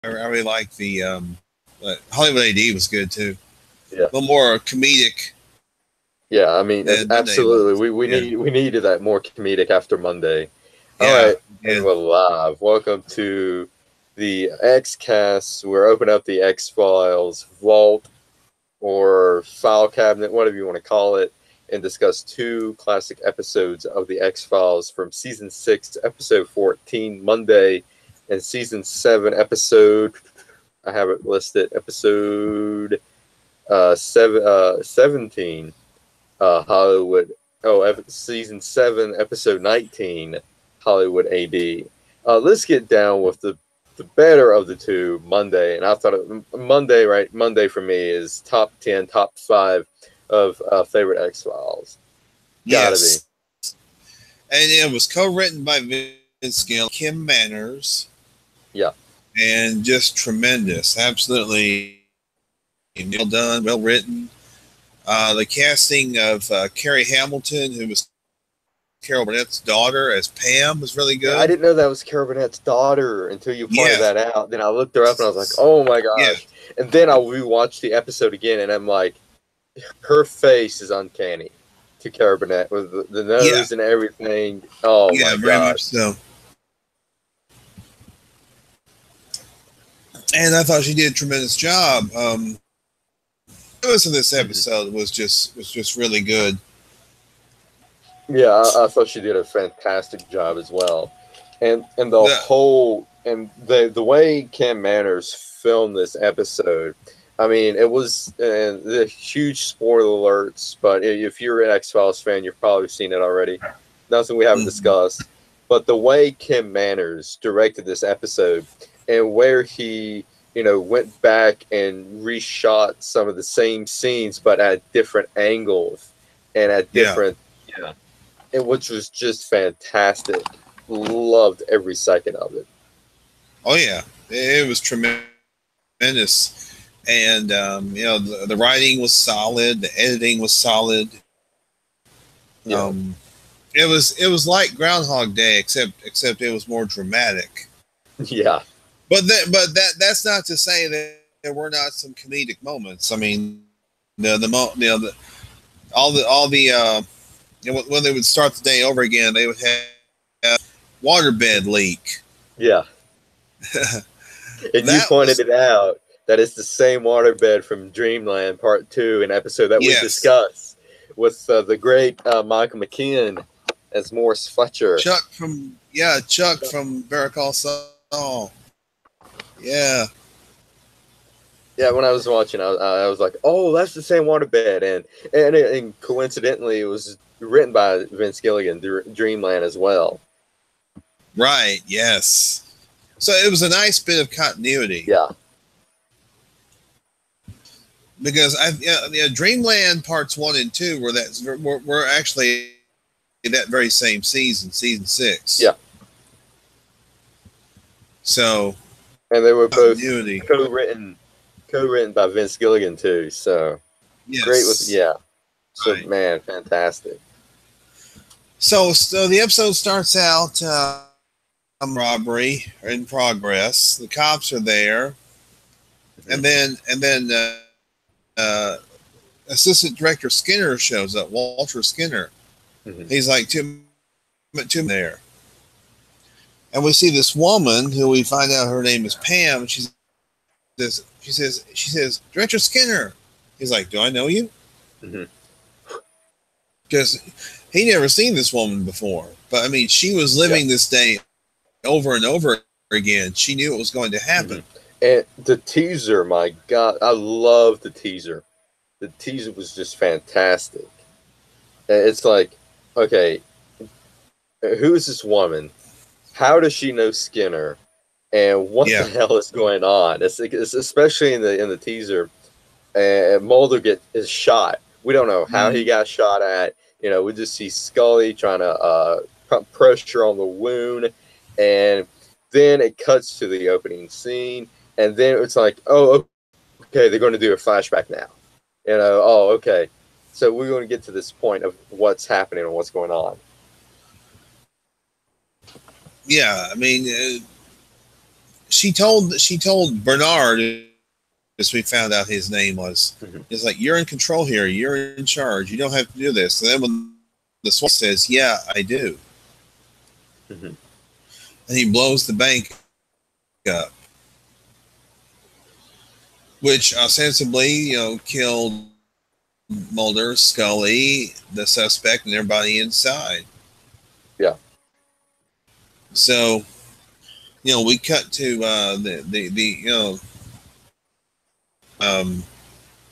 really like the Hollywood AD was good too. Yeah. A little more comedic. Yeah, I mean, than Monday absolutely. was. Yeah. We needed that more comedic after Monday. All Yeah. right, and we're live. Welcome to the X Cast. We're opening up the X Files vault or file cabinet, whatever you want to call it, and discuss two classic episodes of the X Files from season 6, episode 14, Monday, and season 7, episode. I have it listed. Episode 17. Hollywood. Season 7, episode 19, Hollywood AD. Let's get down with the better of the two, Monday. And I thought Monday, right? Monday for me is top 10, top 5 of favorite X Files. Gotta yes. be. And it was co-written by Vince Gill, Kim Manners. Yeah. And just tremendous. Absolutely well done, well written. The casting of Carrie Hamilton, who was Carol Burnett's daughter, as Pam, was really good. Yeah, I didn't know that was Carol Burnett's daughter until you pointed that out. Then I looked her up and I was like, oh my gosh. Yeah. And then I rewatched the episode again and I'm like, her face is uncanny to Carol Burnett with the nose and everything. Oh my gosh. Very much so. And I thought she did a tremendous job. The rest of this episode was just really good. Yeah, I thought she did a fantastic job as well, and the way Kim Manners filmed this episode. I mean, it was the huge spoiler alerts, but if you're an X-Files fan, you've probably seen it already. Nothing we haven't discussed, but the way Kim Manners directed this episode and where he went back and reshot some of the same scenes, but at different angles and at different which was just fantastic. Loved every second of it. Oh yeah, it was tremendous, and the writing was solid, the editing was solid. Yeah. It was like Groundhog Day, except it was more dramatic. Yeah, but that's not to say that there were not some comedic moments. I mean, when they would start the day over again, they would have a waterbed leak. Yeah. And you pointed it out that it's the same waterbed from Dreamland Part 2, an episode that we discussed with the great Michael McKean as Morris Fletcher. Chuck from Better Call Saul. Yeah. Yeah, when I was watching, I was like, "Oh, that's the same waterbed," and coincidentally, it was written by Vince Gilligan, Dreamland as well. Right. Yes. So it was a nice bit of continuity. Yeah. Because Dreamland parts 1 and 2 were actually that very same season 6. Yeah. So. And they were both co-written by Vince Gilligan too. So. Yes. Great So man, fantastic. So the episode starts out robbery in progress. The cops are there, and then Assistant Director Skinner shows up. Walter Skinner. Mm-hmm. He's like two there, and we see this woman who we find out her name is Pam. She says Director Skinner. He's like, do I know you? Because he never seen this woman before. But I mean, she was living this day over and over again. She knew it was going to happen. And the teaser, my God, I love the teaser. The teaser was just fantastic. It's like, okay, who is this woman? How does she know Skinner? And what the hell is going on? It's especially in the teaser. Mulder is shot. We don't know how he got shot at. We just see Scully trying to pump pressure on the wound, and then it cuts to the opening scene, and then it's like, oh, okay, they're going to do a flashback now. Oh, okay. So we're going to get to this point of what's happening and what's going on. Yeah, I mean, she told Bernard, as we found out his name was, it's like, you're in control here. You're in charge. You don't have to do this. And then when the SWAT says, yeah, I do. And he blows the bank up, which ostensibly, killed Mulder, Scully, the suspect, and everybody inside. Yeah. So, we cut to the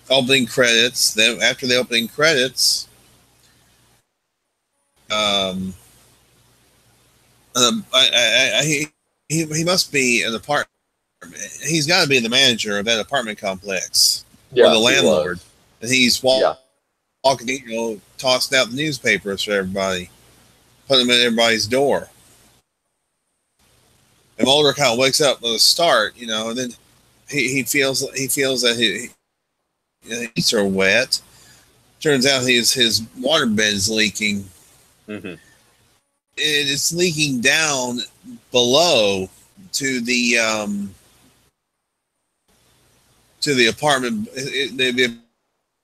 opening credits. Then after the opening credits, he must be an apartment. He's got to be the manager of that apartment complex, or the landlord. And he's walking, tossing out the newspapers for everybody, putting them in everybody's door. And Mulder kind of wakes up with a start, and then he feels that his feet are wet. Turns out his water bed is leaking. It's leaking down below to the apartment. The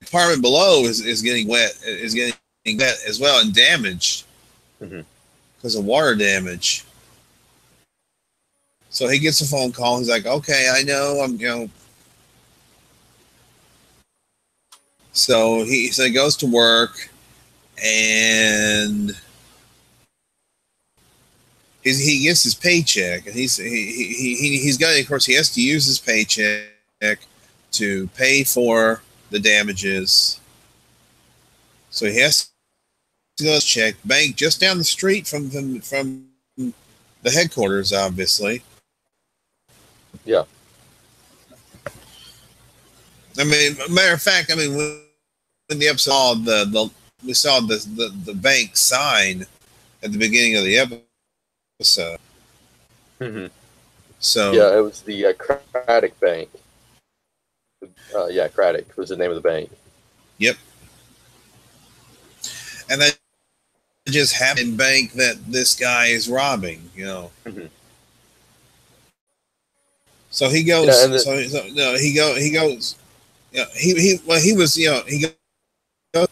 apartment below is getting wet. Is getting wet as well and damaged because of water damage. So he gets a phone call. He's like, "Okay, I know. So he goes to work, and he gets his paycheck, and he's got. Of course, he has to use his paycheck to pay for the damages. So he has to go check bank just down the street from the headquarters, obviously. Yeah. I mean, matter of fact, when the episode, we saw the bank sign at the beginning of the episode. So yeah, it was the Craddock Bank. Craddock was the name of the bank. Yep. And that just happened bank that this guy is robbing, So he goes. He goes. He was. He goes.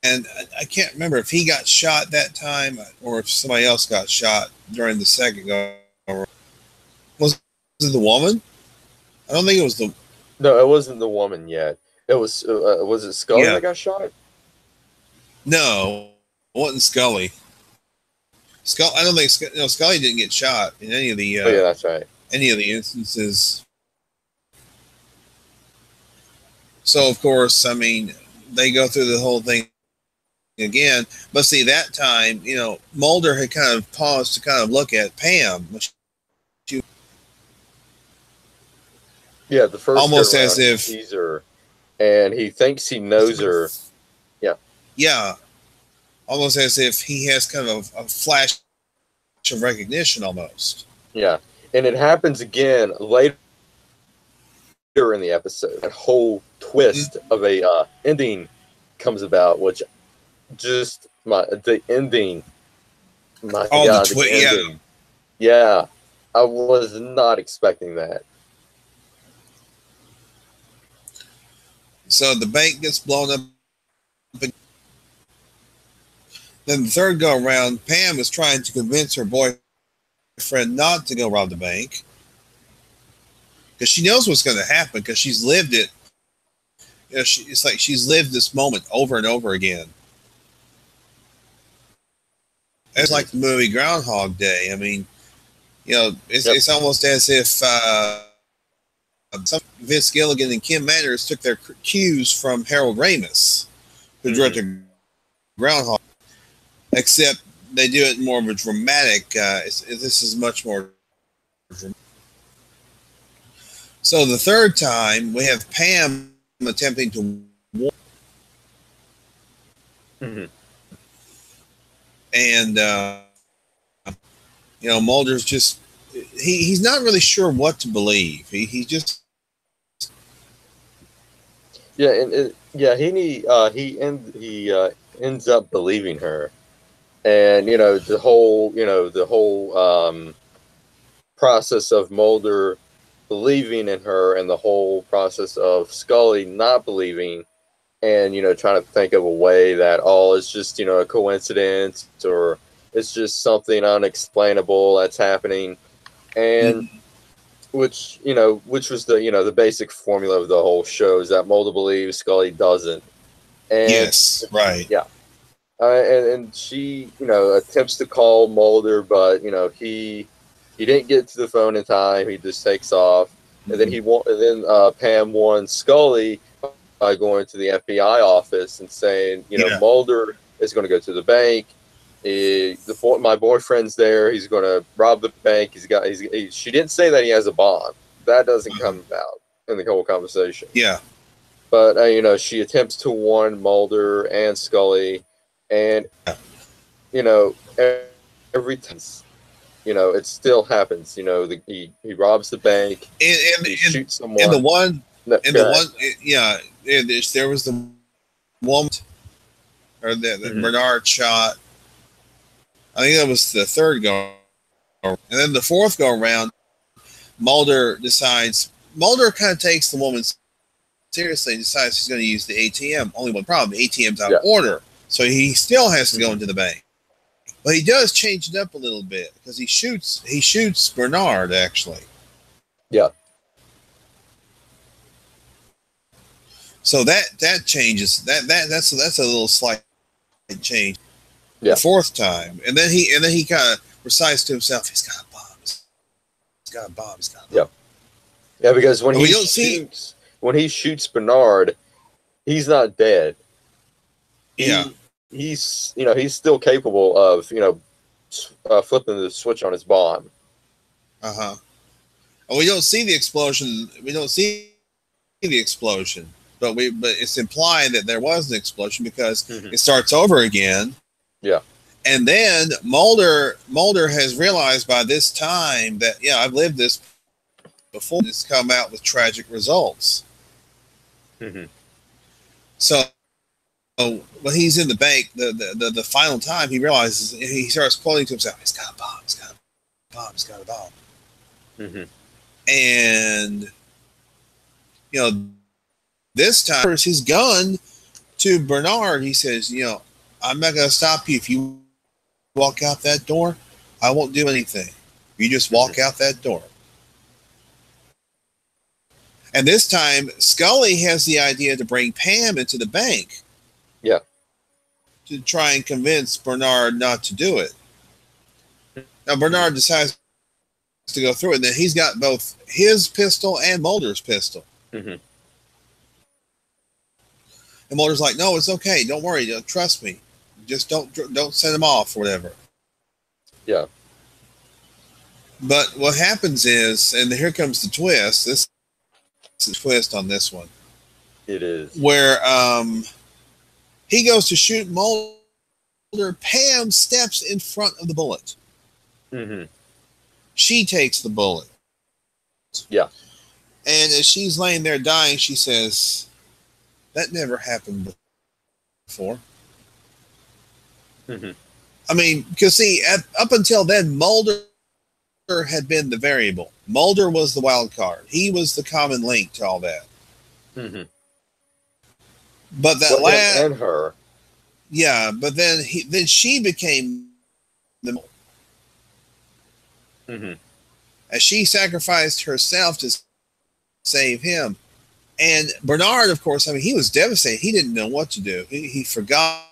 And I can't remember if he got shot that time or if somebody else got shot during the second go. Was it the woman? I don't think it was the. No, it wasn't the woman yet. It was. Was it Scully that got shot? No, it wasn't Scully. I don't think Scully didn't get shot in any of the. That's right. Any of the instances. So of course, they go through the whole thing again. But see, that time, Mulder had kind of paused to kind of look at Pam. The first almost as if sees her, and he thinks he knows her. Yeah. Yeah. Almost as if he has kind of a flash of recognition, almost. Yeah, and it happens again later in the episode. That whole twist of a ending comes about, which just the ending. My God, the ending. Yeah, I was not expecting that. So the bank gets blown up. Then the third go around, Pam is trying to convince her boyfriend not to go rob the bank because she knows what's going to happen because she's lived it. It's like she's lived this moment over and over again. It's like the movie Groundhog Day. It's almost as if Vince Gilligan and Kim Manners took their cues from Harold Ramis, who directed Groundhog. Except they do it more of a dramatic. This is much more dramatic. So the third time, we have Pam attempting to warn. And, Mulder's just... He's not really sure what to believe. He just... Yeah, he ends up believing her. And the whole process of Mulder believing in her, and the whole process of Scully not believing, and trying to think of a way that all is just a coincidence, or it's just something unexplainable that's happening, and which was the basic formula of the whole show, is that Mulder believes, Scully doesn't. And Yes, right. yeah. And she, attempts to call Mulder, but he didn't get to the phone in time. He just takes off, and then Pam warns Scully by going to the FBI office and saying, Mulder is going to go to the bank. My boyfriend's there. He's going to rob the bank. She didn't say that he has a bomb. That doesn't come out in the whole conversation. Yeah. But she attempts to warn Mulder and Scully. And, every time, it still happens. He robs the bank, he shoots someone. And there was the woman, or the Bernard shot. I think that was the third go. And then the fourth go around, Mulder kind of takes the woman seriously and decides he's going to use the ATM. Only one problem, the ATM's out of order. So he still has to go into the bank, but he does change it up a little bit because he shoots Bernard actually. Yeah. So that changes that's a little slight change. Yeah. The fourth time, and then he kind of recites to himself, he's got a bomb. He's got a bomb. Yeah. Yeah, because when he shoots Bernard, he's not dead. He's still capable of flipping the switch on his bomb. And we don't see the explosion. But it's implied that there was an explosion because it starts over again. Yeah. And then Mulder has realized by this time that I've lived this before. It's come out with tragic results. So when he's in the bank, the final time, he realizes, he starts quoting to himself, he's got a bomb, he's got a bomb, he's got a bomb. And, this time, his gun to Bernard, he says, I'm not going to stop you. If you walk out that door, I won't do anything. You just walk out that door. And this time, Scully has the idea to bring Pam into the bank. Yeah. To try and convince Bernard not to do it. Now, Bernard decides to go through it, and then he's got both his pistol and Mulder's pistol. And Mulder's like, no, it's okay. Don't worry. Trust me. Just don't send him off or whatever. Yeah. But what happens is, and here comes the twist. This is a twist on this one. It is. Where he goes to shoot Mulder. Pam steps in front of the bullet. She takes the bullet. Yeah. And as she's laying there dying, she says, that never happened before. I mean, because see, up until then, Mulder had been the variable. Mulder was the wild card. He was the common link to all that. But that and her. Yeah, but then she became the as she sacrificed herself to save him. And Bernard, of course, I mean, he was devastated. He didn't know what to do. He forgot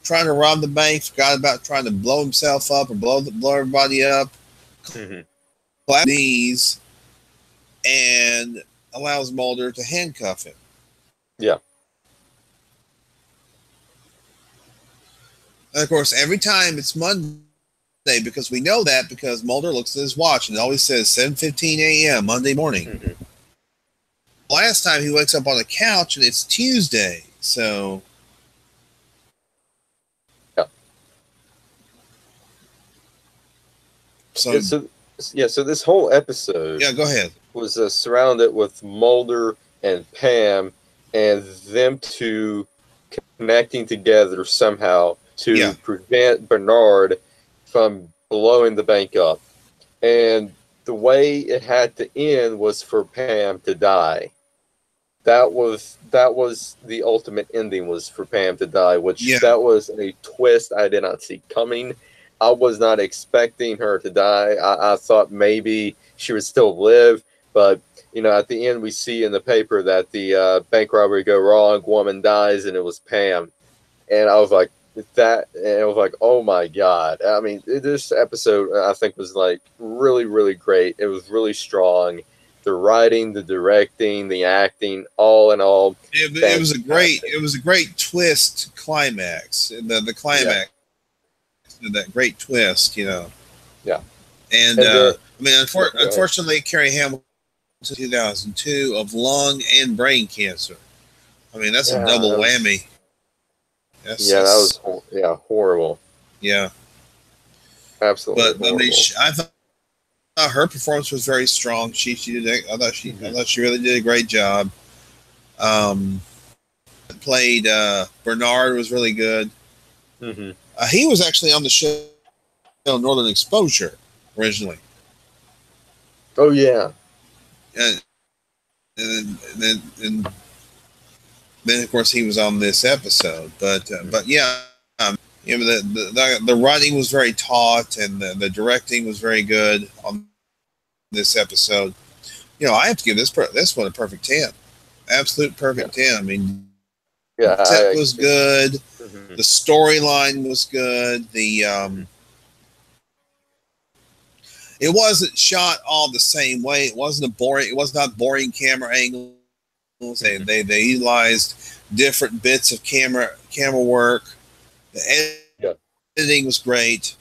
trying to rob the bank, forgot about trying to blow himself up or blow everybody up. Clap knees and allows Mulder to handcuff him. Yeah. And of course, every time it's Monday, because we know that because Mulder looks at his watch and it always says 7:15 a.m. Monday morning. Last time he wakes up on the couch and it's Tuesday, so so this whole episode, go ahead, was surrounded with Mulder and Pam and them two connecting together somehow to prevent Bernard from blowing the bank up. And the way it had to end was for Pam to die. That was the ultimate ending, was for Pam to die, which that was a twist I did not see coming. I was not expecting her to die. I thought maybe she would still live, but at the end we see in the paper that the bank robbery go wrong, woman dies, and it was Pam. And I was like, oh my God. I mean, this episode I think was like really, really great. It was really strong. The writing, the directing, the acting, all in all, it was a great twist climax. The climax, that great twist, Yeah. And I mean, unfortunately, Carrie Hamilton, 2002, of lung and brain cancer. I mean, that's a double whammy. That was horrible. Yeah, absolutely. But I mean, I thought her performance was very strong. She did. I thought she really did a great job. Played Bernard was really good. Mm-hmm. He was actually on the show Northern Exposure originally. Oh yeah. And then of course he was on this episode. But yeah. The writing was very taut, and the directing was very good on this episode. I have to give this one a perfect 10, absolute perfect 10. I mean, the set was good, the storyline was good. It wasn't shot all the same way. It was not boring camera angles. They utilized different bits of camera work. The editing was great.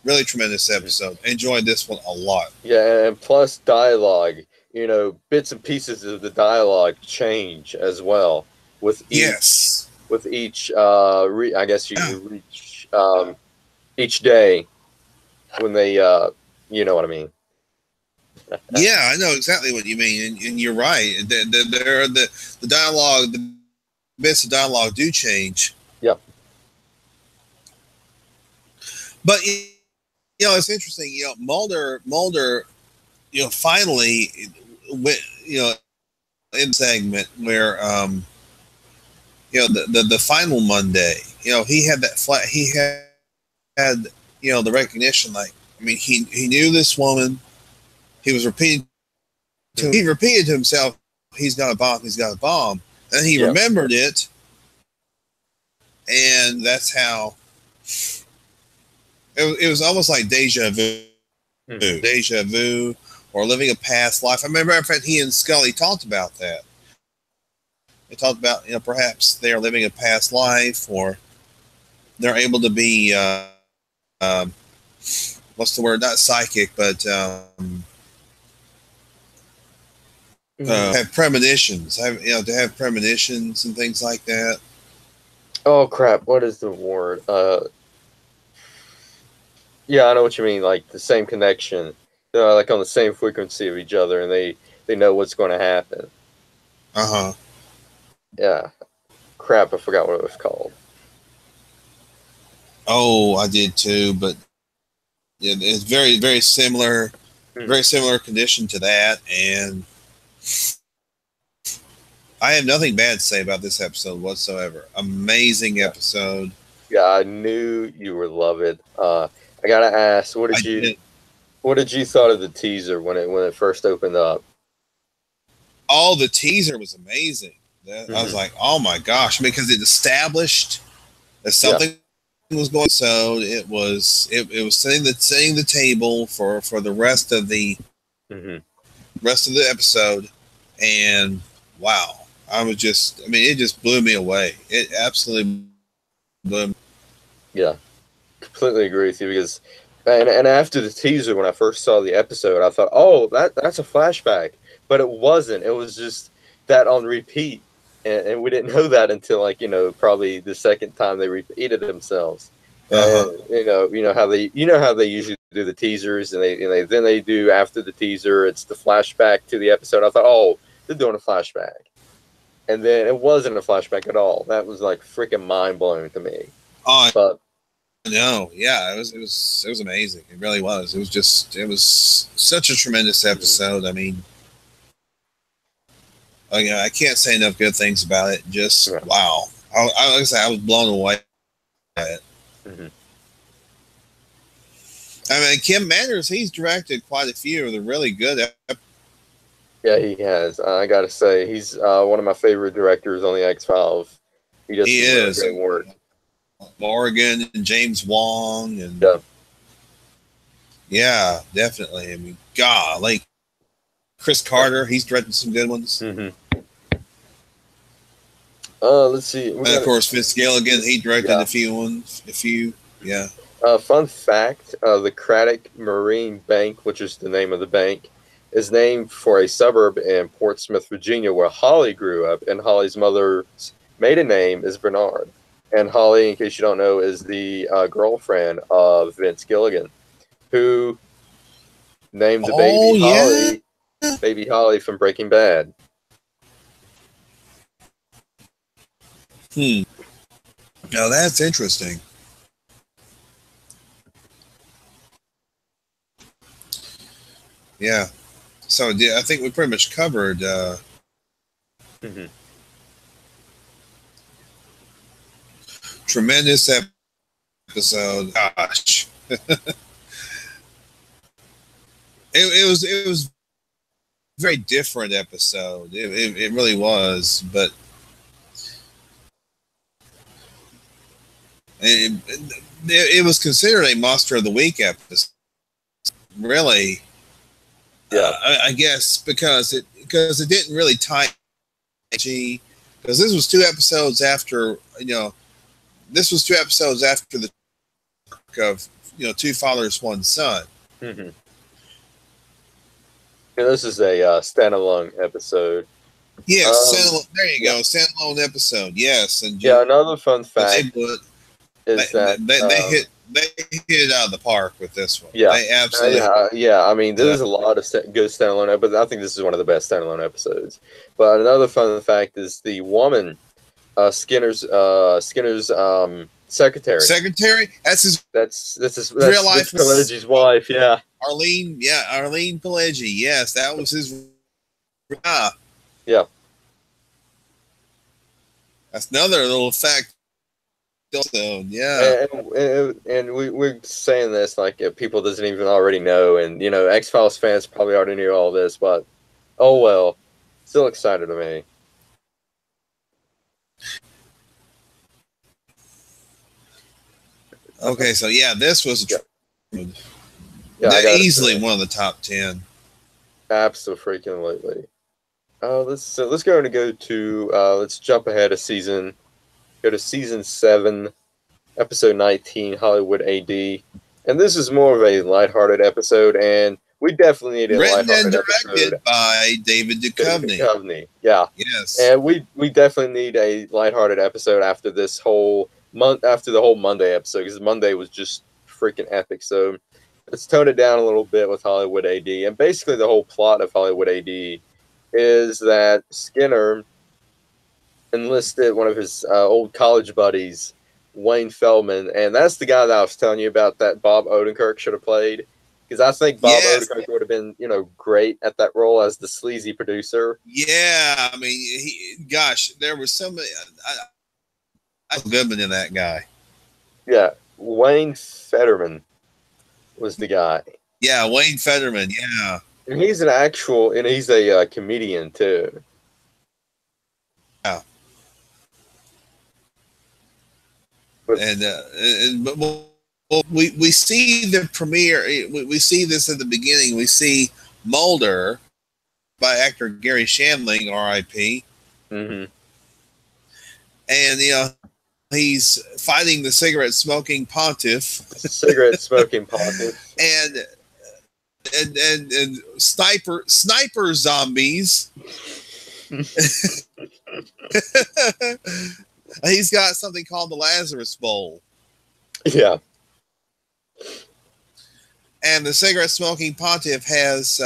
Really tremendous episode. Enjoyed this one a lot. Yeah, and plus dialogue. Bits and pieces of the dialogue change as well with each. With each, I guess you reach each day when they, you know what I mean. Yeah, I know exactly what you mean, and you're right. The dialogue, the bits of dialogue do change. Yep. But it's interesting. Mulder, finally, went, in the segment where, the final Monday, he had that flat. He had the recognition. Like, I mean, he knew this woman. He was repeating. He repeated to himself, "He's got a bomb. He's got a bomb," and he remembered it. And that's how. It was almost like deja vu, or living a past life. I remember, in fact, he and Scully talked about that. They talked about, perhaps they're living a past life, or they're able to be, what's the word? Not psychic, but have premonitions. To have premonitions and things like that. Oh crap! What is the word? Yeah, I know what you mean. Like the same connection, like on the same frequency of each other, and they know what's going to happen. Yeah. Crap! I forgot what it was called. Oh, I did too, but it's very, very similar, very similar condition to that, and I have nothing bad to say about this episode whatsoever. Amazing episode. Yeah, I knew you would love it. I gotta ask, what did you thought of the teaser when it first opened up? Oh, the teaser was amazing. I was like, oh my gosh, because it established that something was going. So it was setting the table for the rest of the episode, and wow, it just blew me away. It absolutely blew me. Yeah. Completely agree with you, because and after the teaser, when I first saw the episode, I thought, oh, that's a flashback, but it wasn't. It was just that on repeat, and we didn't know that until probably the second time they repeated themselves. And, how they usually do the teasers, and then they do, after the teaser, it's the flashback to the episode. I thought, oh, they're doing a flashback, and then it wasn't a flashback at all. That was like freaking mind blowing to me. But No, yeah, it was amazing. It really was. It was such a tremendous episode. I mean, I can't say enough good things about it. Just Yeah. wow. Like I said, I was blown away by it. Mm-hmm. I mean, Kim Manners, he's directed quite a few of the really good. Yeah, he has. I got to say, he's one of my favorite directors on the X-Files. He does He some really is great work. Morgan and James Wong and Yeah. yeah, definitely. I mean, God, like Chris Carter, he's directed some good ones. Mm-hmm. Let's see. And of course, Vince Gilligan, he directed Yeah. a few. Yeah. Fun fact, the Craddock Marine Bank, which is the name of the bank, is named for a suburb in Portsmouth, Virginia, where Holly grew up, and Holly's mother's maiden name is Bernard. And Holly, in case you don't know, is the girlfriend of Vince Gilligan, who named the baby Holly from Breaking Bad. Now that's interesting. Yeah. So yeah, I think we pretty much covered. Mm-hmm. Tremendous episode. Gosh. It was very different episode. It really was, but it was considered a Monster of the Week episode. Really, Yeah. I guess because it didn't really tie because this was 2 episodes after this was 2 episodes after the of Two Fathers One Son. Mm-hmm. And this is a standalone episode. Yes, there you go, standalone episode. Yes, and another fun fact they hit it out of the park with this one. Yeah, they absolutely. I mean, there's a lot of good standalone episodes. I think this is one of the best standalone episodes. But another fun fact is the woman, Skinner's secretary. Secretary? That's his real life. Pileggi's wife. Yeah. Arlene Pileggi. Yes, that was his. Yeah. That's another little fact. So, yeah. And we're saying this like if people doesn't even already know, and X-Files fans probably already knew all this, but oh well, still excited to me. Okay, so yeah, this was easily one of the top 10. Absolutely. Let's go to let's jump ahead a season. Go to season 7, episode 19, Hollywood AD, and this is more of a lighthearted episode, and we definitely need a written and lighthearted directed by David Duchovny. Yeah. Yes. And we definitely need a lighthearted episode after this whole month, after the whole Monday episode, because Monday was just freaking epic. So let's tone it down a little bit with Hollywood AD, and basically the whole plot of Hollywood AD is that Skinner enlisted one of his old college buddies, Wayne Feldman, and that's the guy that I was telling you about that Bob Odenkirk should have played, because I think Bob Odenkirk would have been, great at that role as the sleazy producer. Yeah, I mean, there was so many. I Goodman in that guy. Yeah, Wayne Fetterman was the guy. Yeah, Wayne Fetterman. Yeah, and he's he's a comedian too. Yeah. But we see the premiere. We see this at the beginning. We see Mulder by actor Gary Shandling, R.I.P. Mm-hmm. And he's fighting the cigarette smoking pontiff. and sniper zombies. He's got something called the Lazarus Bowl. Yeah. And the cigarette smoking pontiff has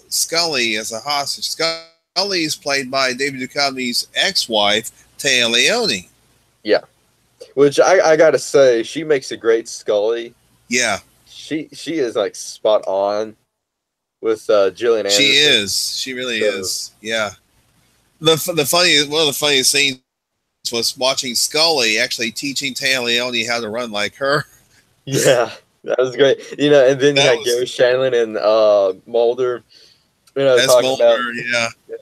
Scully as a hostage. Scully is played by David Duchovny's ex-wife, Téa Leoni. Yeah. Which I gotta say, she makes a great Scully. Yeah, She is like spot on with Gillian Anderson. she is. She really So- is. Yeah. The funny one of the funniest scenes was watching Scully actually teaching Taya Leone how to run like her. Yeah, that was great. You know, and then you That had was- Gary Shandling and Mulder. You know, That's talking Mulder. about, Yeah.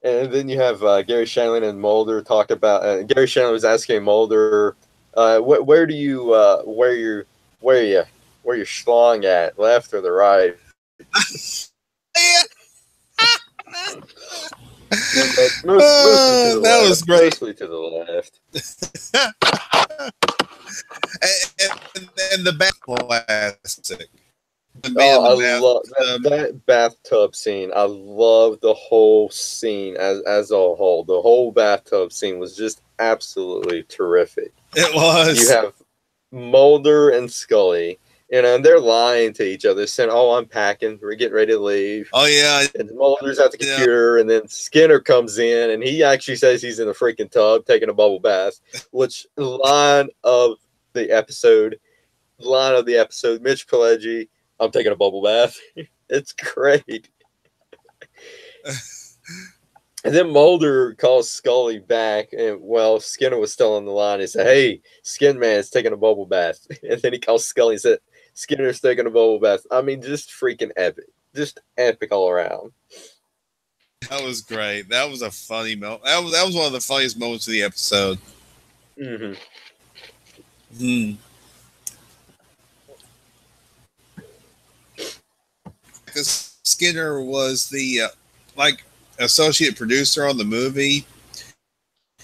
and then you have Gary Shandling and Mulder talk about. Gary Shandling was asking Mulder, where do you where you're schlong at, left or the right? Yeah. Mostly to the That left. was great. Mostly to the left. And the bath classic. The man Oh, in the I love bathtub. that bathtub scene. I love the whole scene as a whole. The whole bathtub scene was just absolutely terrific. It was. You have Mulder and Scully, you know, and they're lying to each other, saying, "Oh, I'm packing. We're getting ready to leave." Oh yeah. And Mulder's at the Yeah. computer, and then Skinner comes in, and he actually says he's in a freaking tub taking a bubble bath. Which line of the episode? Mitch Pileggi, I'm taking a bubble bath. It's great. And then Mulder calls Scully back, and well, Skinner was still on the line. He said, "Hey, Skin Man's taking a bubble bath." And then he calls Scully and said, "Skinner's taking a bubble bath." I mean, just freaking epic. Just epic all around. That was great. That was a funny moment. That was one of the funniest moments of the episode. Mm-hmm. Hmm. Because Skinner was the like associate producer on the movie.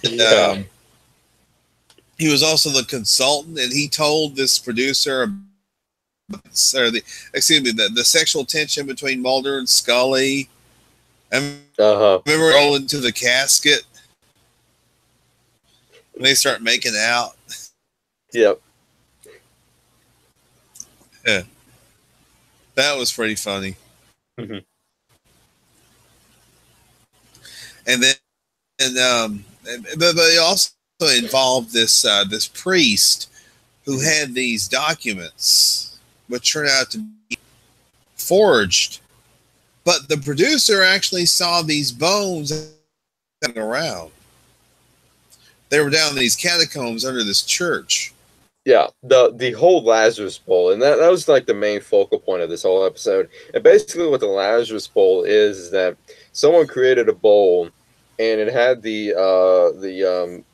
Yeah. He was also the consultant, and he told this producer, or the sexual tension between Mulder and Scully. And remember rolling to the casket, and they start making out. Yep. Yeah. That was pretty funny. Mm-hmm. But it also involved this this priest who had these documents, which turned out to be forged. But the producer actually saw these bones around. They were down in these catacombs under this church. Yeah, the whole Lazarus Bowl, and that was like the main focal point of this whole episode. And basically, what the Lazarus Bowl is that someone created a bowl, and it had the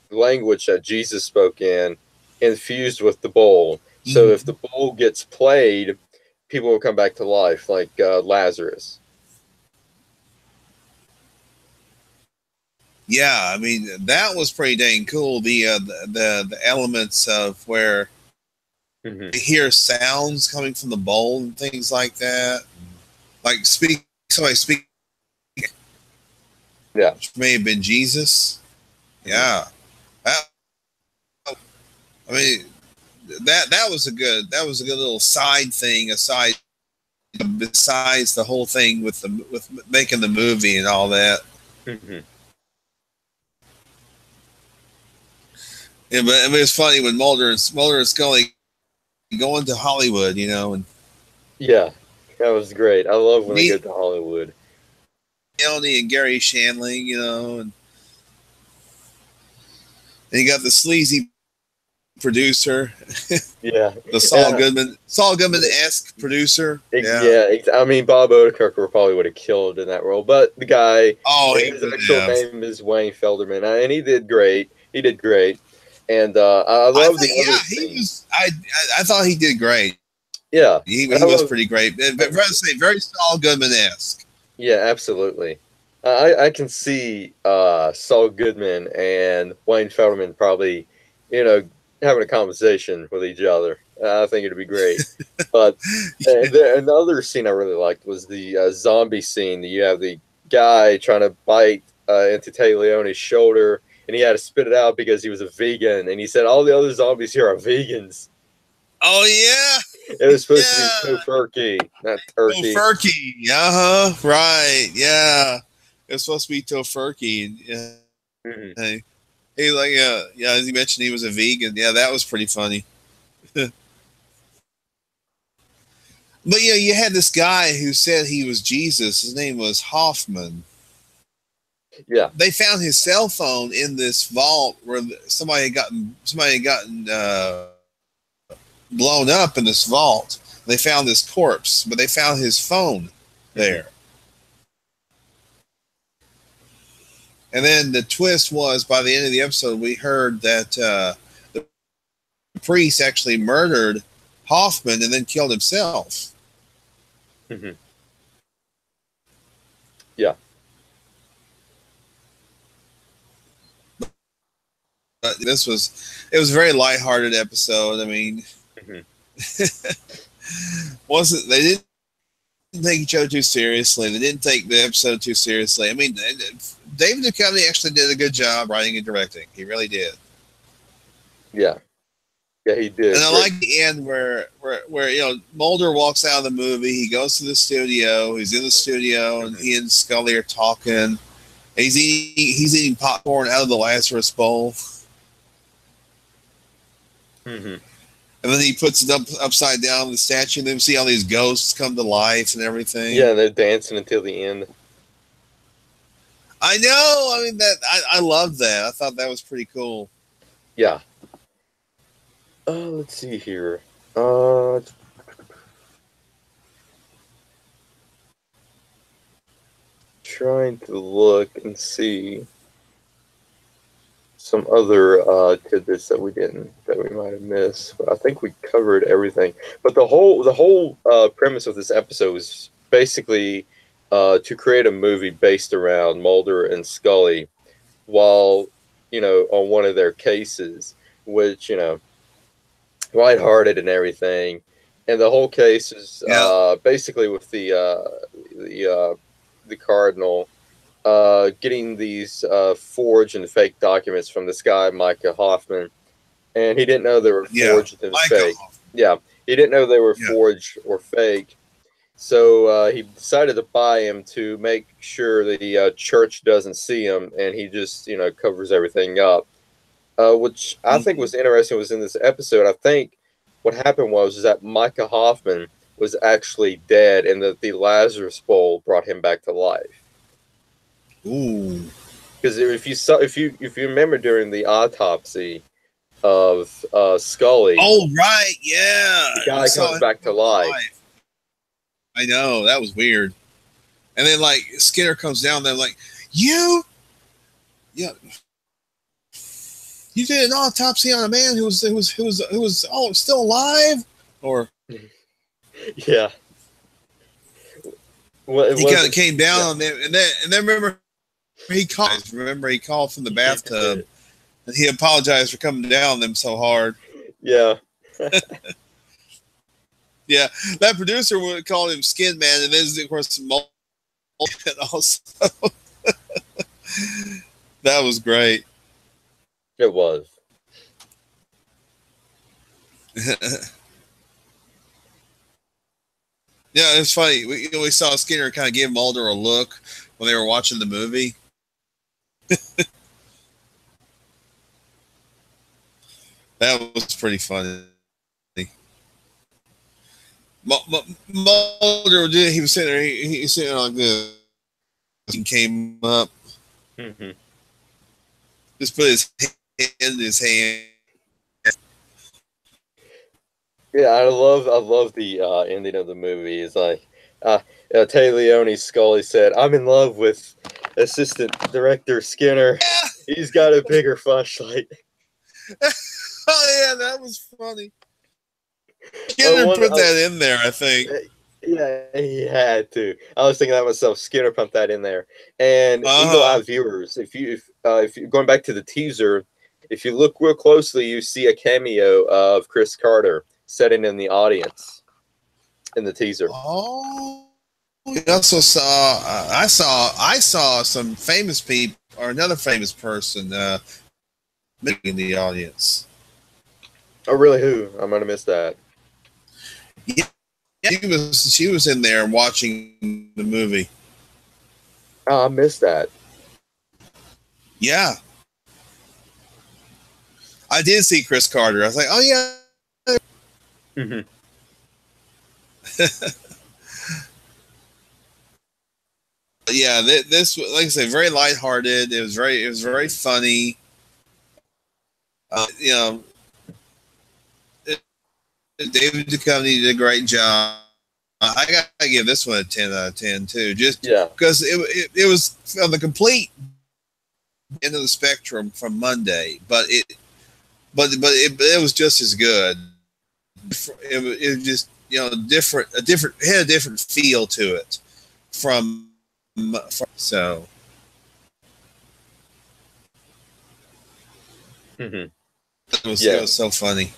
language that Jesus spoke in infused with the bowl. So if the bowl gets played, people will come back to life, like Lazarus. Yeah, I mean that was pretty dang cool. The elements of where you hear sounds coming from the bowl and things like that, like somebody speak. Yeah, which may have been Jesus. Yeah, I mean that was a good little side thing aside besides the whole thing with making the movie and all that. Mm-hmm. Yeah, but I mean, it's funny when Mulder and Scully go into Hollywood, you know, and yeah, that was great. I love when they go to Hollywood. Melanie and Gary Shandling, you know, and you got the sleazy producer, Yeah, the Saul Goodman-esque producer. Yeah. I mean, Bob Odenkirk probably would have killed in that role, but the guy, his actual name is Wayne Felderman, and he did great. He did great. And I love the other things. I thought he did great. Yeah, he was pretty great. But very Saul Goodman-esque. Yeah, absolutely. I can see Saul Goodman and Wayne Felderman probably, you know, having a conversation with each other. I think it'd be great. But another scene I really liked was the zombie scene. You have the guy trying to bite into Taya Leone's shoulder, and he had to spit it out because he was a vegan. And he said, all the other zombies here are vegans. Oh, yeah. It was supposed to be tofurkey, not turkey. Tofurkey. Right. Yeah. It was supposed to be tofurkey. Yeah. Mm-hmm. Hey. He like, yeah, as you mentioned, he was a vegan. Yeah, that was pretty funny. But yeah, you had this guy who said he was Jesus. His name was Hoffman. Yeah. They found his cell phone in this vault where somebody had gotten blown up in this vault. They found his corpse, but they found his phone there. And then the twist was, by the end of the episode, we heard that the priest actually murdered Hoffman and then killed himself. Mm-hmm. Yeah. But it was a very lighthearted episode. I mean, wasn't they didn't take each other too seriously. They didn't take the episode too seriously. I mean, David Duchovny actually did a good job writing and directing. He really did. Yeah. Yeah, he did. And I like the end where Mulder walks out of the movie. He goes to the studio. He's in the studio, and he and Scully are talking. He's eating popcorn out of the Lazarus bowl. Mm-hmm. And then he puts it upside down on the statue, and then we see all these ghosts come to life and everything. Yeah, they're dancing until the end. I know. I mean, I loved that. I thought that was pretty cool. Yeah. Let's see here. Trying to look and see some other tidbits that we might have missed. But I think we covered everything. But the whole premise of this episode is basically to create a movie based around Mulder and Scully, while on one of their cases, which lighthearted and everything, and the whole case is basically with the cardinal getting these forged and fake documents from this guy Micah Hoffman, and he didn't know they were forged and fake. Yeah, he didn't know they were forged or fake. So he decided to buy him to make sure the church doesn't see him, and he just covers everything up. Which I think was interesting was in this episode. I think what happened was that Micah Hoffman was actually dead, and that the Lazarus Bowl brought him back to life. Ooh! Because if you remember during the autopsy of Scully, oh right, yeah, the guy comes back to life. I know, that was weird. And then like Skinner comes down there like, you did an autopsy on a man who was still alive, or yeah. Well, he kind of came down on them, and then remember he called. Remember he called from the bathtub, and he apologized for coming down on them so hard. Yeah. Yeah, that producer would call him Skin Man, and then of course also. That was great. It was. Yeah, it's funny. We saw Skinner kind of give Mulder a look when they were watching the movie. That was pretty funny. Mulder, he was sitting there. He was sitting there like this. He came up, just put his hand in his hand. Yeah, I love the ending of the movie. It's like Tay Leone Scully said, "I'm in love with assistant director Skinner. Yeah. He's got a bigger flashlight." Oh yeah, that was funny. Skinner put that in there, I think. Yeah, he had to. I was thinking that myself. Skinner pumped that in there. And Eagle Eye viewers, if you going back to the teaser, if you look real closely, you see a cameo of Chris Carter sitting in the audience in the teaser. Oh, we also saw. I saw some famous people or another famous person in the audience. Oh, really? Who? I might have missed that. Yeah, she was in there watching the movie. Oh, I missed that. Yeah. I did see Chris Carter. I was like, oh yeah. Mhm. Yeah, this, like I said, very lighthearted. It was very funny. You know, David Duchovny did a great job. I gotta give this one a 10 out of 10 too, just Yeah. because it was on the complete end of the spectrum from Monday, it was just as good. It was just, you know, had a different feel to it from so. Mhm. It Yeah. was so funny.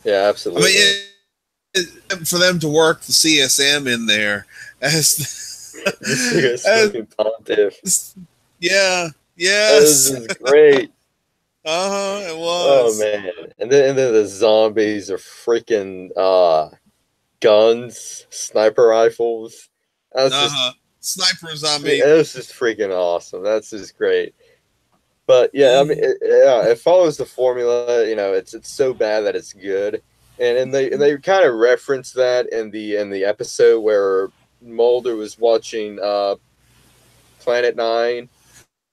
Yeah, I mean, absolutely. for them to work the CSM in there as, Just like a as smoking pontiff. yeah, That was yes, just great. it Oh was. man. And then the zombies are freaking guns, sniper rifles. That's just Sniper zombie. it was just freaking awesome. That's just great. But yeah, I mean, Mm. it follows the formula. You know, it's so bad that it's good, and they kind of reference that in the episode where Mulder was watching Planet Nine.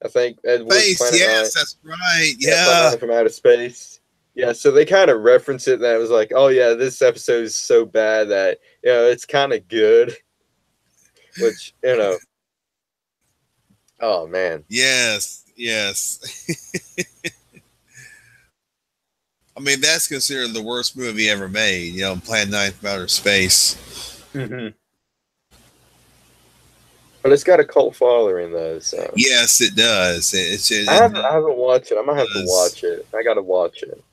I think Ed Wood's Face, Planet Nine. yes, that's right. Yeah, Planet Yeah. Nine from Outer Space. Yeah, so they kind of reference it, and it was like, oh yeah, this episode is so bad that it's kind of good. Which oh man. Yes, yes. I mean, that's considered the worst movie ever made, you know, Plan 9 from Outer Space. Hmm. But it's got a cult following though, so. Yes, it does. I haven't watched it. I might have to Does. watch it. I got to watch it.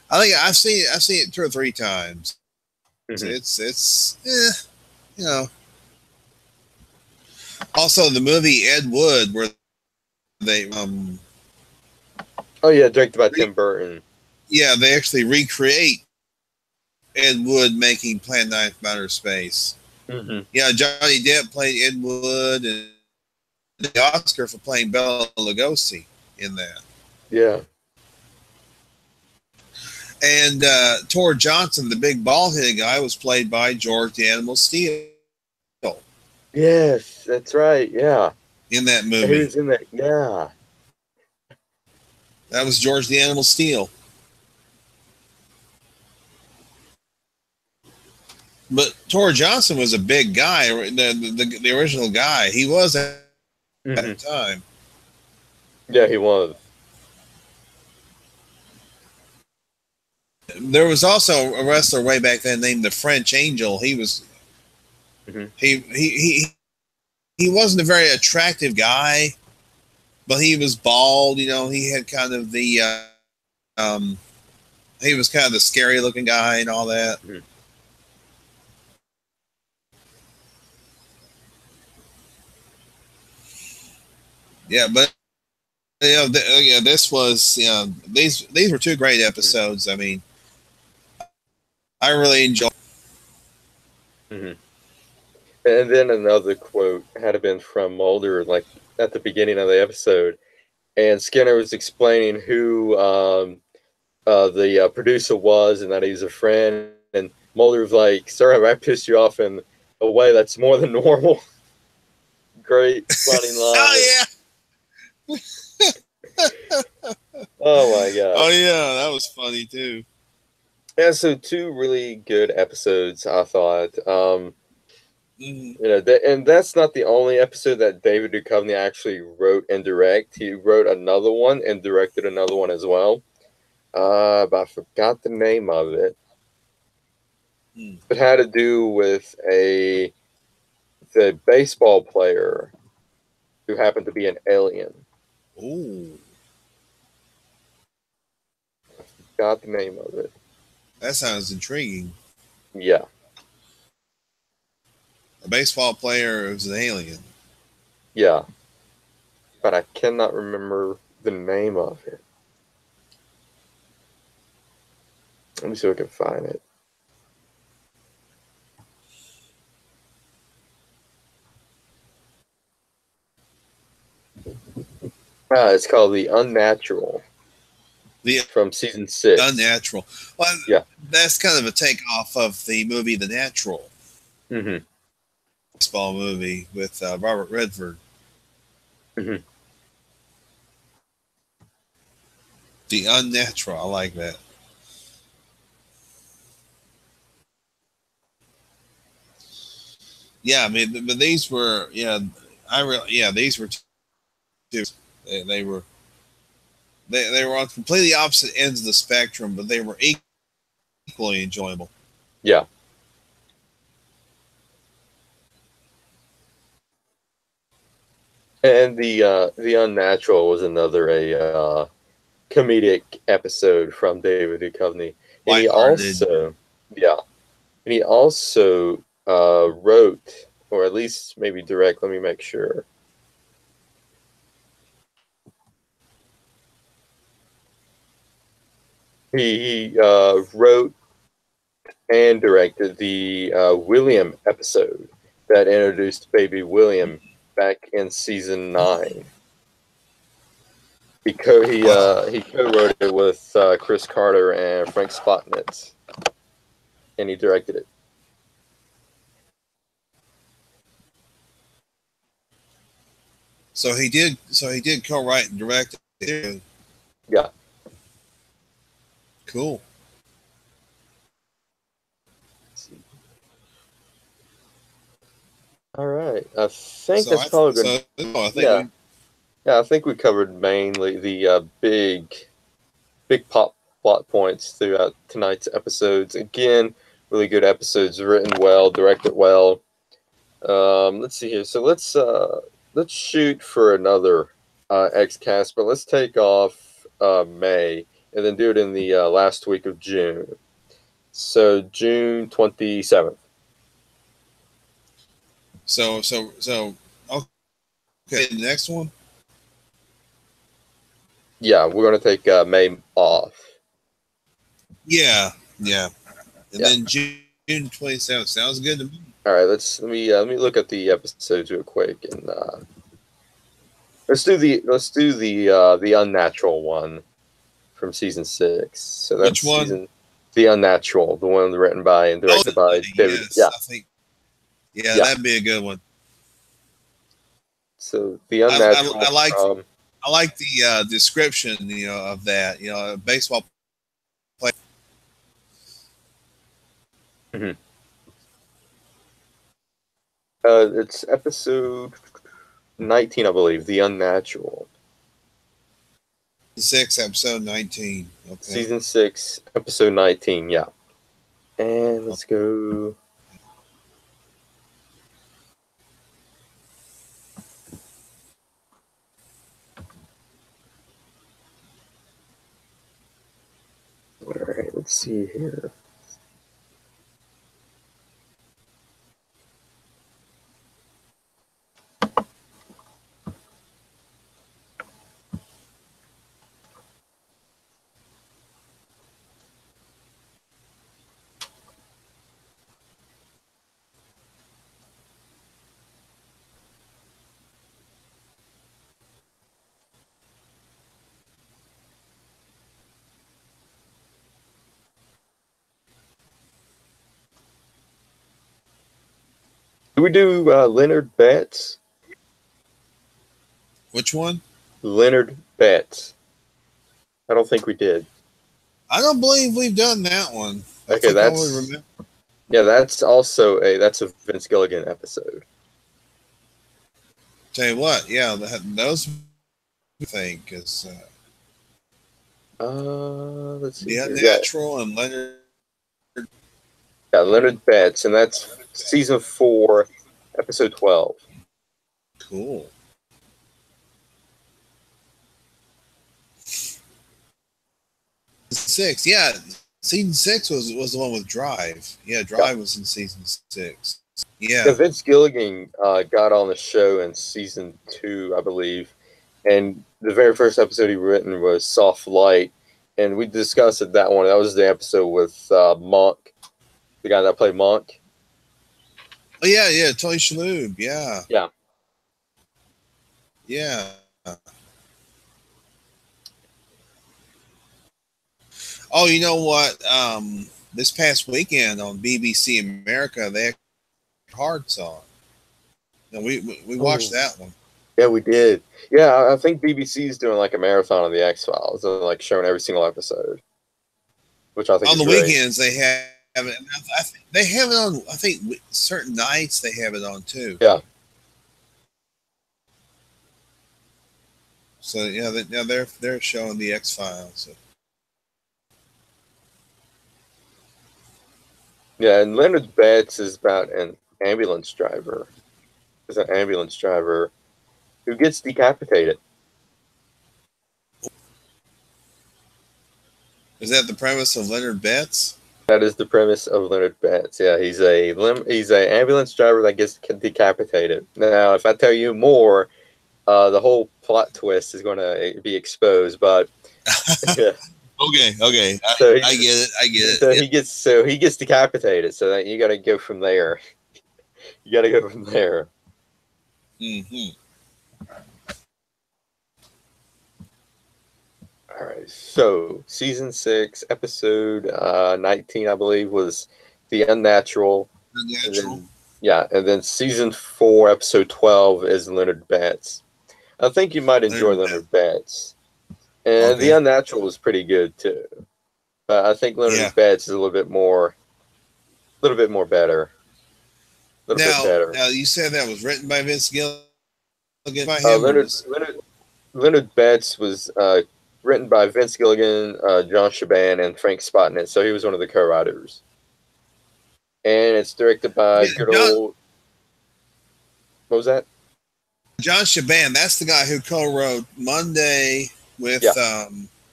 I think I've seen it 2 or 3 times. Hmm. It's you know. Also, the movie Ed Wood, where they Oh yeah, directed by Tim Burton. they actually recreate Ed Wood making Plan 9 from Outer Space. Hmm. Yeah, Johnny Depp played Ed Wood, and the Oscar for playing Bela Lugosi in that. Yeah. And Tor Johnson, the big bald headed guy, was played by George the Animal Steel Yes, that's right. Yeah, in that he movie. was in that. Yeah. That was George the Animal Steel. But Tor Johnson was a big guy, the original guy. He was at the Hmm. time. Yeah, he was. There was also a wrestler way back then named the French Angel. He was Hmm. he wasn't a very attractive guy, but he was bald. You know, he had kind of the he was kind of the scary looking guy and all that. Hmm. Yeah, but this was these were 2 great episodes. I mean, I really enjoyed. Hmm. And then another quote had been from Mulder, like at the beginning of the episode, and Skinner was explaining who the producer was, and that he's a friend. And Mulder was like, "Sir, have I pissed you off in a way that's more than normal?" Great, funny line. Oh yeah, Oh my god. oh yeah, that was funny too. Yeah, so 2 really good episodes, I thought. Mm. And that's not the only episode that David Duchovny actually wrote and directed. He wrote another one and directed another one as well. But I forgot the name of it. Mm. It had to do with the baseball player who happened to be an alien. Ooh, Got the name of it. that sounds intriguing. Yeah. A baseball player who's an alien. Yeah. But I cannot remember the name of it. Let me see if I can find it. It's called The Unnatural The from season 6. Unnatural. Well, Yeah. that's kind of a takeoff of the movie The Natural, Mm-hmm. baseball movie with Robert Redford. Mm-hmm. The Unnatural. I like that. Yeah, I mean, but these were, these were two. They were they were on completely opposite ends of the spectrum, but they were equally enjoyable. Yeah. And the Unnatural was another comedic episode from David Duchovny, and he Lighthearted. also wrote, or at least maybe direct. Let me make sure. He wrote and directed the William episode that introduced baby William back in season 9. He co-wrote it with Chris Carter and Frank Spotnitz, and he directed it. So he did. So he did co-write and direct it. Yeah. Cool. All right. I think So that's probably good. I think I think we covered mainly the big plot points throughout tonight's episodes. Again, really good episodes, written well, directed well. Let's see here. So let's shoot for another XCast, but let's take off May and then do it in the last week of June. So June 27th. So okay. The next one. Yeah, we're gonna take May off. Yeah. And then June 27th sounds good to me. All right, let me look at the episodes real quick, and let's do the Unnatural one from season 6. So that's Which one? The Unnatural, the one written by and directed by David. Yes, yeah, I think. Yeah, that'd be a good one. So the Unnatural. I like the description, of that. A baseball player. Mm-hmm. It's episode 19, I believe. The Unnatural. 6, episode 19. Okay. Season 6, episode 19. Yeah. And let's go. All right, let's see here. Do we do Leonard Betts? Which one? Leonard Betts. I don't think we did. I don't believe we've done that one. Okay, that's also a Vince Gilligan episode. Tell you what, yeah, those I think is let's see. The Unnatural and Leonard. Yeah, Leonard Betts, and that's season 4, episode 12. Cool. Six, yeah. Season 6 was the one with Drive. Yeah, Drive was in season 6. Yeah. Vince Gilligan got on the show in season 2, I believe, and the very first episode he written was Soft Light, and we discussed that one. That was the episode with Monk, the guy that played Monk. Oh yeah, Tony Shalhoub. Yeah. Yeah. Yeah. Oh, you know what? This past weekend on BBC America, they had Hard Song. No, we watched Oh. that one Yeah, we did. Yeah, I think BBC is doing like a marathon of the X Files and like showing every single episode, which I think on is the great. weekends. They have it. I think they have it on. I think certain nights they have it on too. Yeah. So yeah, now they're showing the X Files. So. Yeah, and Leonard Betts is about an ambulance driver. Is an ambulance driver who gets decapitated. Is that the premise of Leonard Betts? That is the premise of Leonard Betts. Yeah, he's a ambulance driver that gets decapitated. Now, if I tell you more, the whole plot twist is going to be exposed. But yeah. Okay. I get it. I get it. So he gets decapitated. So that you got to go from there. You got to go from there. Mm-hmm. All right. So season 6, episode 19, I believe, was The Unnatural. Unnatural. And then season 4, episode 12 is Leonard Betts. I think you might enjoy Leonard Betts. And Okay. The Unnatural was pretty good too. I think Leonard Betts is a little bit more better. Now you said that was written by Vince Gilligan. By him, Leonard Betts was written by Vince Gilligan, John Shaban, and Frank Spotnitz. So he was one of the co-writers. And it's directed by What was that? John Shaban. That's the guy who co-wrote Monday with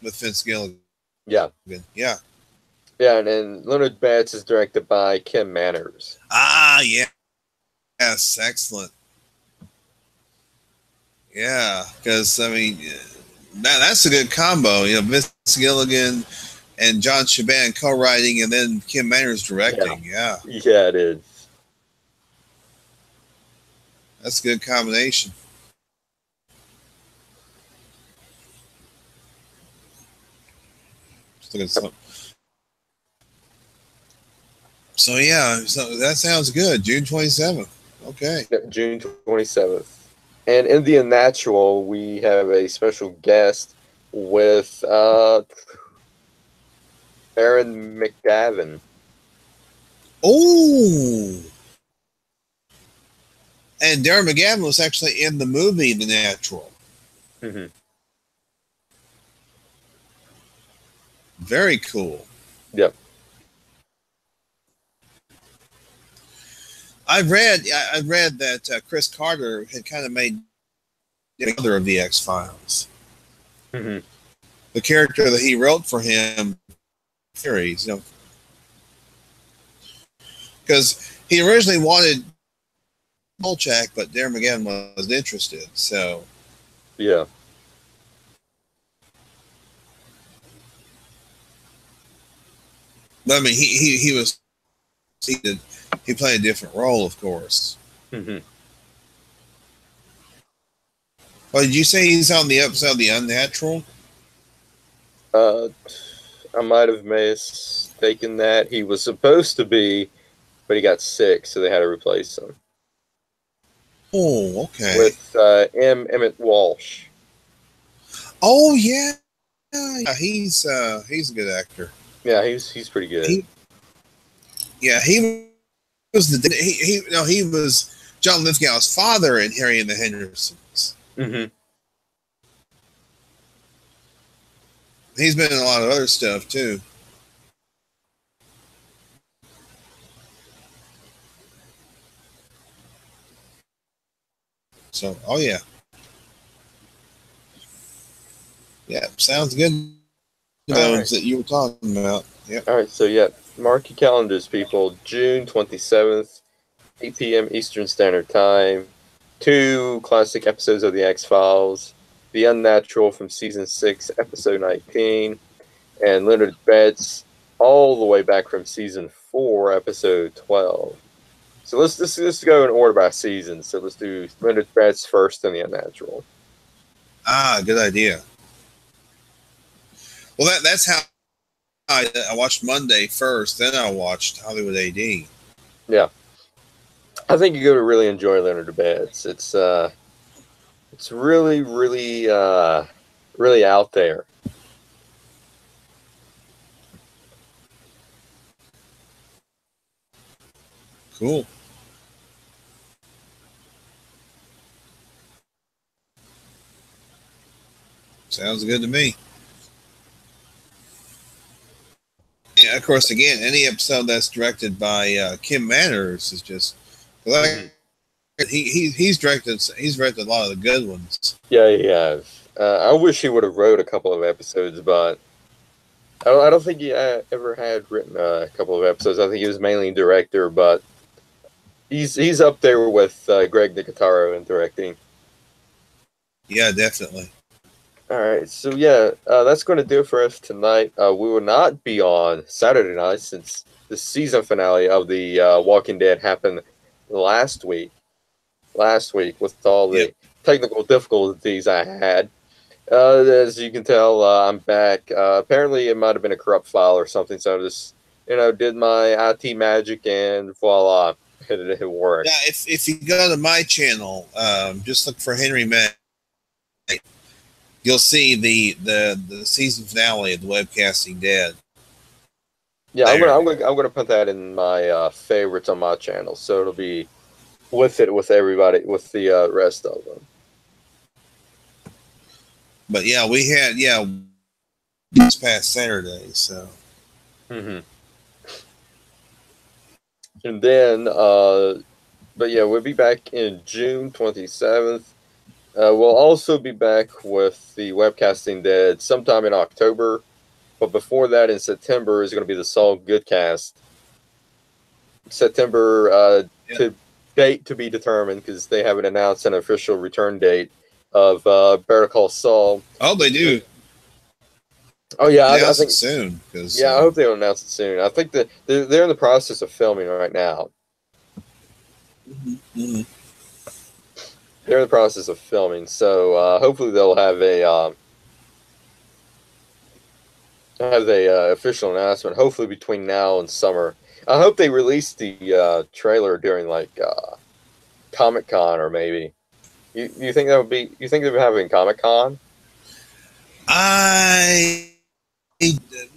Vince Gilligan. Yeah. Yeah. Yeah, and then Leonard Betts is directed by Kim Manners. Ah, yeah. Yes, excellent. Yeah, because I mean, that's a good combo. You know, Vince Gilligan and John Shaban co-writing, and then Kim Manners directing. Yeah, it is. That's a good combination. Just look at something. So that sounds good. June 27th. Okay. June 27th. And in The Unnatural, we have a special guest with Aaron McGavin. Oh! And Darren McGavin was actually in the movie The Natural. Mm-hmm. Very cool. Yep. I read that Chris Carter had kind of made the other of the X-Files. Mm-hmm. The character that he wrote for him series, you know, because he originally wanted Kolchak, but Darren McGavin wasn't interested. So yeah. But I mean, he played a different role, of course. Mm-hmm. Well, did you say he's on the episode of The Unnatural? I might have mistaken that. He was supposed to be, but he got sick, so they had to replace him. Oh, okay. With Emmett Walsh. Oh yeah, he's a good actor. Yeah, he's pretty good. He was he was John Lithgow's father in Harry and the Hendersons. Mm-hmm. He's been in a lot of other stuff too. So, oh yeah. Yeah, sounds good. Those that you were talking about. Yeah. All right, so mark your calendars, people. June 27th, 8 p.m. Eastern Standard Time. 2 classic episodes of The X-Files. The Unnatural from Season 6, Episode 19. And Leonard Betts all the way back from Season 4, Episode 12. So let's go in order by season. So let's do Leonard Betts first and The Unnatural. Ah, good idea. Well, that's how I watched Monday first, then I watched Hollywood AD. Yeah, I think you're gonna really enjoy Leonard to Beds. It's really, really, really out there. Cool. Sounds good to me. Yeah, of course, again, any episode that's directed by Kim Manners is just like Mhm. he's directed a lot of the good ones. Yeah, he has. I wish he would have wrote a couple of episodes, but I don't think he ever had written a couple of episodes. I think he was mainly director, but he's up there with Greg Nicotero in directing. Yeah, definitely. All right, so yeah, that's going to do it for us tonight. We will not be on Saturday night since the season finale of the Walking Dead happened last week. Last week with all the Yep. technical difficulties I had. As you can tell, I'm back. Apparently, it might have been a corrupt file or something. So I just, did my IT magic and voila, it worked. Yeah, if you go to my channel, just look for Henry May. You'll see the season finale of the Webcasting Dead. Yeah, I'm gonna put that in my favorites on my channel, so it'll be with everybody with the rest of them. But yeah, we had this past Saturday. So. Mm-hmm. And then, but yeah, we'll be back in June 27th. We'll also be back with the Webcasting Dead sometime in October. But before that, in September, is going to be the Saul Goodcast. September date to be determined because they haven't announced an official return date of Better Call Saul. Oh, they do. Oh yeah, I think soon. I hope they'll announce it soon. I think that they're in the process of filming right now. Mm-hmm. They're in the process of filming, so hopefully they'll have a official announcement. Hopefully between now and summer. I hope they release the trailer during like Comic-Con or maybe. You think that would be? You think they would have it in Comic-Con?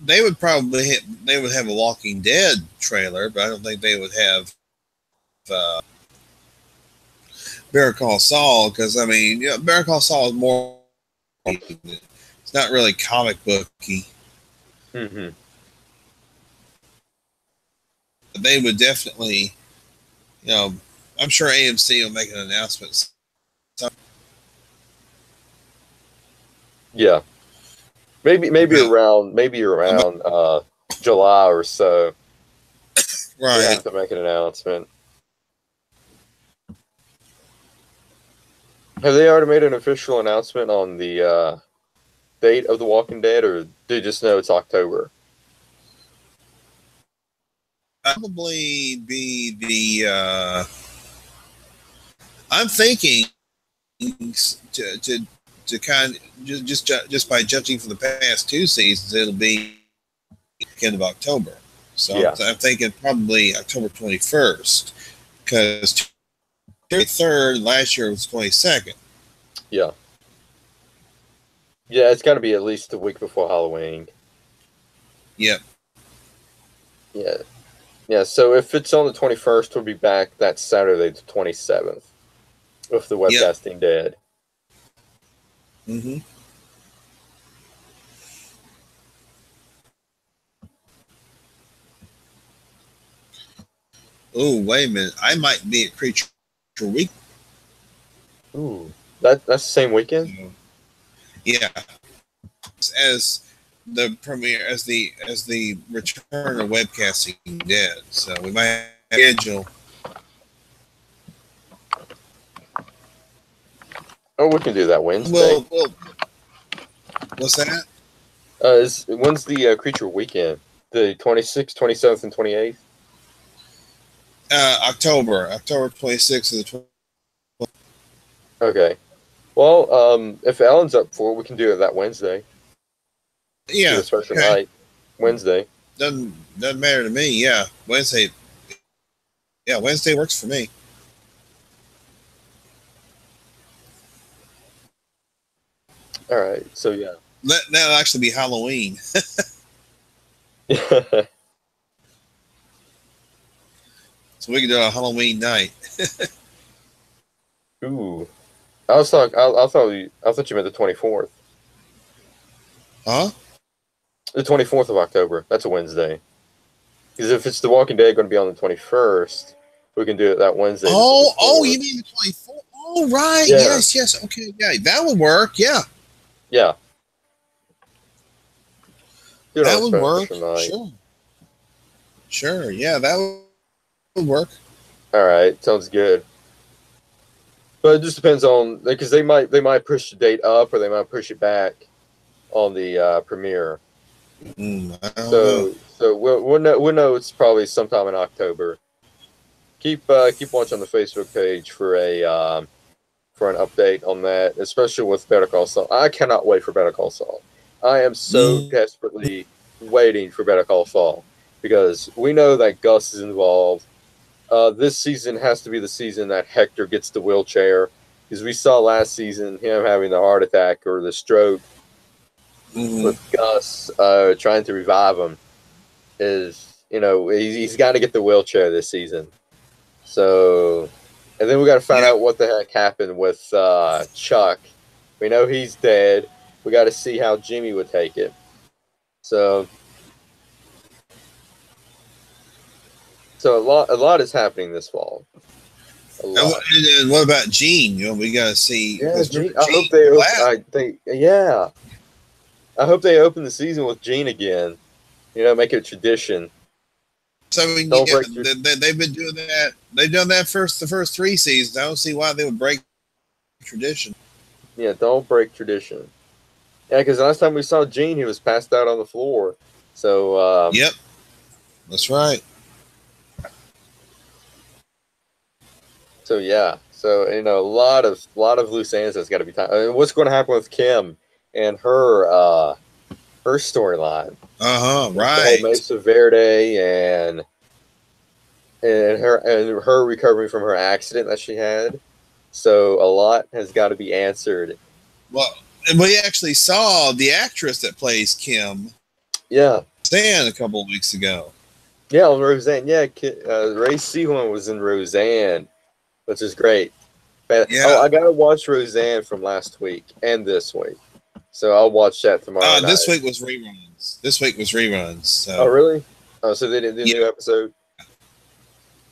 They would probably they would have a Walking Dead trailer, but I don't think they would have Better Call Saul because I mean, Better Call Saul is more. It's not really comic booky. Mm-hmm. But they would definitely, I'm sure AMC will make an announcement. Yeah, maybe around July or so. Right. They have to make an announcement. Have they already made an official announcement on the date of The Walking Dead, or do you just know it's October? Probably be the. I'm thinking to kind of just by judging from the past two seasons, it'll be end of October. So yeah. I'm thinking probably October 21st because 23rd last year was 22nd. Yeah. Yeah, it's got to be at least a week before Halloween. Yep. Yeah. Yeah, so if it's on the 21st, we'll be back that Saturday, the 27th, with the Webcasting Dead. Mm-hmm. Oh, wait a minute. I might be at Creature Week. Ooh. That's the same weekend? Yeah. As the premiere, as the return of Webcasting Dead. So we might schedule. Oh, we can do that Wednesday. Well what's that? When's the Creature Weekend? The 26th, 27th, and 28th? October 26th to the 20th. Okay. Well, if Alan's up for it, we can do it that Wednesday. Yeah. Do a special night. Wednesday. Doesn't matter to me. Yeah, Wednesday. Yeah, Wednesday works for me. All right. So yeah. That'll actually be Halloween. So we can do a Halloween night. Ooh. I thought you meant the 24th. Huh? The 24th of October. That's a Wednesday. Because if it's The Walking Dead going to be on the 21st, we can do it that Wednesday. Oh, you mean the 24th? Oh, right. Yeah. Yes. Okay, yeah, that would work. Yeah. Yeah. That would work. Sure. Yeah, that would work. All right. Sounds good. But it just depends on, because they might push the date up or they might push it back on the premiere. So we'll know it's probably sometime in October. Keep watching the Facebook page for an update on that, especially with Better Call Saul. I cannot wait for Better Call Saul. I am so desperately waiting for Better Call Saul because we know that Gus is involved. This season has to be the season that Hector gets the wheelchair, because we saw last season him having the heart attack or the stroke with Gus trying to revive him. He's got to get the wheelchair this season. So, and then we got to find out what the heck happened with Chuck. We know he's dead. We got to see how Jimmy would take it. So a lot is happening this fall. And what about Gene? We got to see. Yeah, Gene, I hope I hope they open the season with Gene again. Make it a tradition. So they've been doing that. They've done that the first 3 seasons. I don't see why they would break tradition. Yeah, don't break tradition. Yeah, because last time we saw Gene, he was passed out on the floor. So yep, that's right. So yeah, a lot of loose ends that's got to be tied. I mean, what's going to happen with Kim and her storyline? Right. Mesa Verde and her recovering from her accident that she had. So a lot has got to be answered. Well, and we actually saw the actress that plays Kim. Yeah. Roseanne a couple of weeks ago. Yeah, Roseanne. Yeah, Ray Seahorn was in Roseanne, which is great. But, yeah. I gotta watch Roseanne from last week and this week, so I'll watch that tomorrow. This week was reruns. So. Oh, really? Oh, so they didn't do a new episode.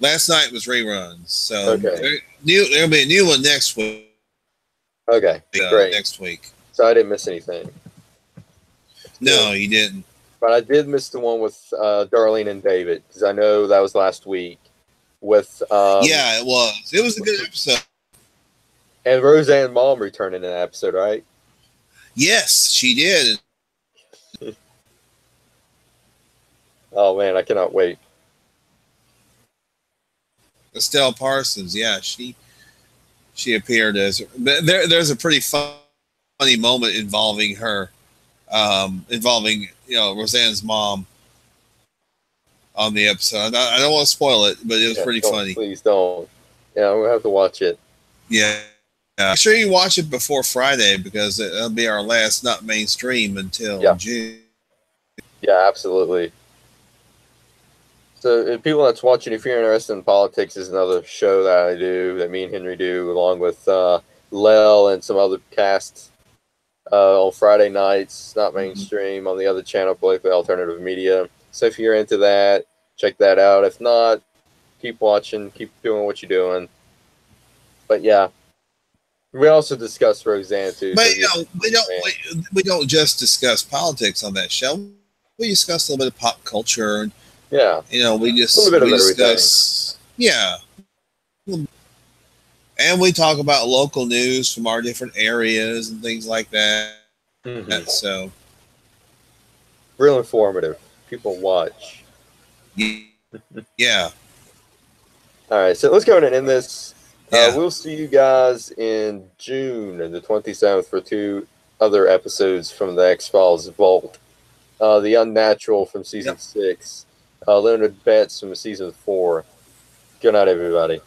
Last night was reruns. So okay. There'll be a new one next week. Okay, great. Next week. So I didn't miss anything. No, you didn't. But I did miss the one with Darlene and David, because I know that was last week. With yeah, it was. It was a good episode. And Roseanne Mom returned in an episode, right? Yes, she did. Oh man, I cannot wait. Estelle Parsons, yeah, she appeared as. There's a pretty funny moment involving her, involving Roseanne's mom on the episode. I don't want to spoil it, but it was pretty funny. Please don't. Yeah, I'm gonna have to watch it. Yeah. Make sure you watch it before Friday, because it'll be our last not mainstream until June. Yeah, absolutely. So, if people that's watching, if you're interested in politics, is another show that I do, that me and Henry do, along with Lel and some other casts on Friday nights, not mainstream, on the other channel, Politically Alternative Media. So, if you're into that, check that out. If not, keep watching, keep doing what you're doing. But yeah. We also discuss Roseanne too. But we don't just discuss politics on that show. We discuss a little bit of pop culture. And, we discuss and we talk about local news from our different areas and things like that. Mm-hmm. So real informative. People watch. Yeah. All right, so let's go ahead and end this. We'll see you guys in June and the 27th for 2 other episodes from the X-Files Vault. The Unnatural from season Yep. 6, Leonard Betts from season 4. Good night, everybody.